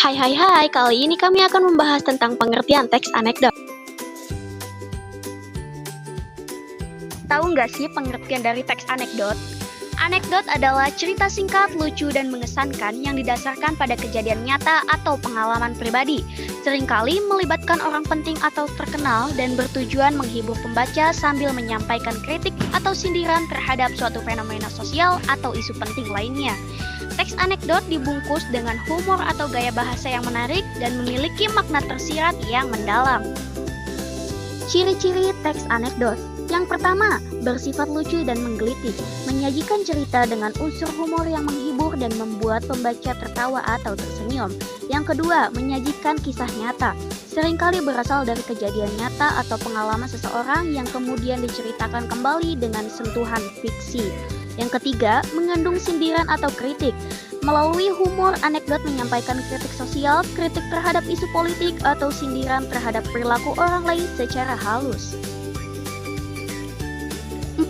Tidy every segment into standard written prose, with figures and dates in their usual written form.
Hai, kali ini kami akan membahas tentang pengertian teks anekdot. Tahu nggak sih pengertian dari teks anekdot? Anekdot adalah cerita singkat, lucu, dan mengesankan yang didasarkan pada kejadian nyata atau pengalaman pribadi. Seringkali melibatkan orang penting atau terkenal dan bertujuan menghibur pembaca sambil menyampaikan kritik atau sindiran terhadap suatu fenomena sosial atau isu penting lainnya. Teks anekdot dibungkus dengan humor atau gaya bahasa yang menarik dan memiliki makna tersirat yang mendalam. Ciri-ciri teks anekdot. Yang pertama, bersifat lucu dan menggelitik, menyajikan cerita dengan unsur humor yang menghibur dan membuat pembaca tertawa atau tersenyum. Yang kedua, menyajikan kisah nyata, seringkali berasal dari kejadian nyata atau pengalaman seseorang yang kemudian diceritakan kembali dengan sentuhan fiksi. Yang ketiga, mengandung sindiran atau kritik. Melalui humor, anekdot menyampaikan kritik sosial, kritik terhadap isu politik, atau sindiran terhadap perilaku orang lain secara halus.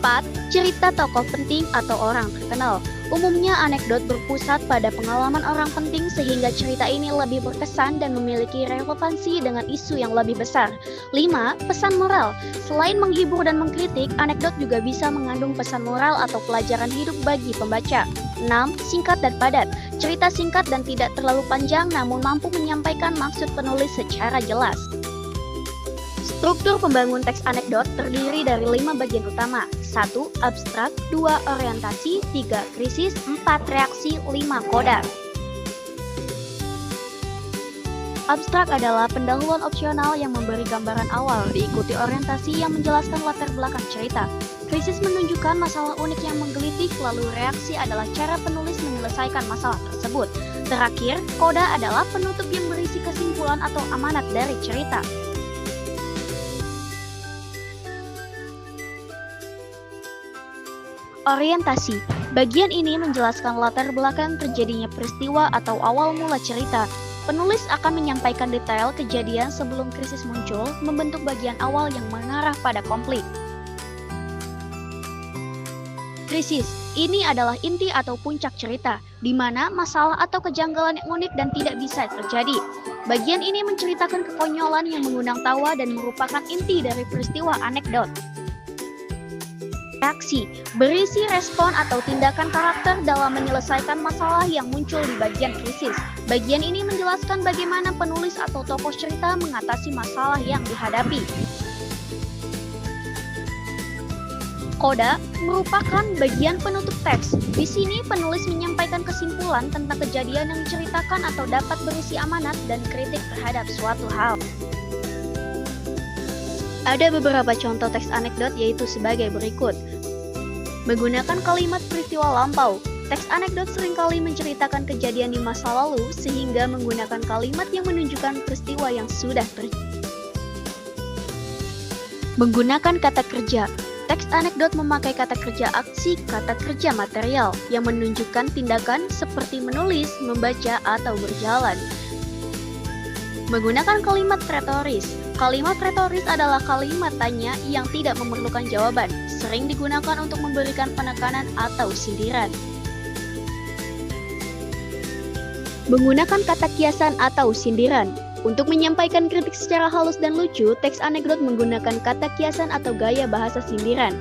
4. Cerita tokoh penting atau orang terkenal. Umumnya anekdot berpusat pada pengalaman orang penting sehingga cerita ini lebih berkesan dan memiliki relevansi dengan isu yang lebih besar. 5. Pesan moral. Selain menghibur dan mengkritik, anekdot juga bisa mengandung pesan moral atau pelajaran hidup bagi pembaca. 6. Singkat dan padat. Cerita singkat dan tidak terlalu panjang namun mampu menyampaikan maksud penulis secara jelas. Struktur pembangun teks anekdot terdiri dari 5 bagian utama. 1. Abstrak, 2. Orientasi, 3. Krisis, 4. Reaksi, 5. Koda. Abstrak adalah pendahuluan opsional yang memberi gambaran awal, diikuti orientasi yang menjelaskan latar belakang cerita. Krisis menunjukkan masalah unik yang menggelitik, lalu reaksi adalah cara penulis menyelesaikan masalah tersebut. Terakhir, koda adalah penutup yang berisi kesimpulan atau amanat dari cerita. Orientasi. Bagian ini menjelaskan latar belakang terjadinya peristiwa atau awal mula cerita. Penulis akan menyampaikan detail kejadian sebelum krisis muncul, membentuk bagian awal yang mengarah pada konflik. Krisis. Ini adalah inti atau puncak cerita, di mana masalah atau kejanggalan yang unik dan tidak bisa terjadi. Bagian ini menceritakan kekonyolan yang mengundang tawa dan merupakan inti dari peristiwa anekdot. Reaksi, berisi respon atau tindakan karakter dalam menyelesaikan masalah yang muncul di bagian krisis. Bagian ini menjelaskan bagaimana penulis atau tokoh cerita mengatasi masalah yang dihadapi. Koda merupakan bagian penutup teks. Di sini penulis menyampaikan kesimpulan tentang kejadian yang diceritakan atau dapat berisi amanat dan kritik terhadap suatu hal. Ada beberapa contoh teks anekdot yaitu sebagai berikut. Menggunakan kalimat peristiwa lampau. Teks anekdot seringkali menceritakan kejadian di masa lalu sehingga menggunakan kalimat yang menunjukkan peristiwa yang sudah terjadi. Menggunakan kata kerja. Teks anekdot memakai kata kerja aksi, kata kerja material yang menunjukkan tindakan seperti menulis, membaca, atau berjalan. Menggunakan kalimat retoris. Kalimat retoris adalah kalimat tanya yang tidak memerlukan jawaban, sering digunakan untuk memberikan penekanan atau sindiran. Menggunakan kata kiasan atau sindiran. Untuk menyampaikan kritik secara halus dan lucu, teks anekdot menggunakan kata kiasan atau gaya bahasa sindiran.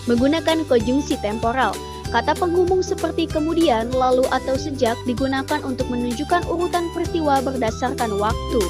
Menggunakan konjungsi temporal. Kata penghubung seperti kemudian, lalu atau sejak digunakan untuk menunjukkan urutan peristiwa berdasarkan waktu.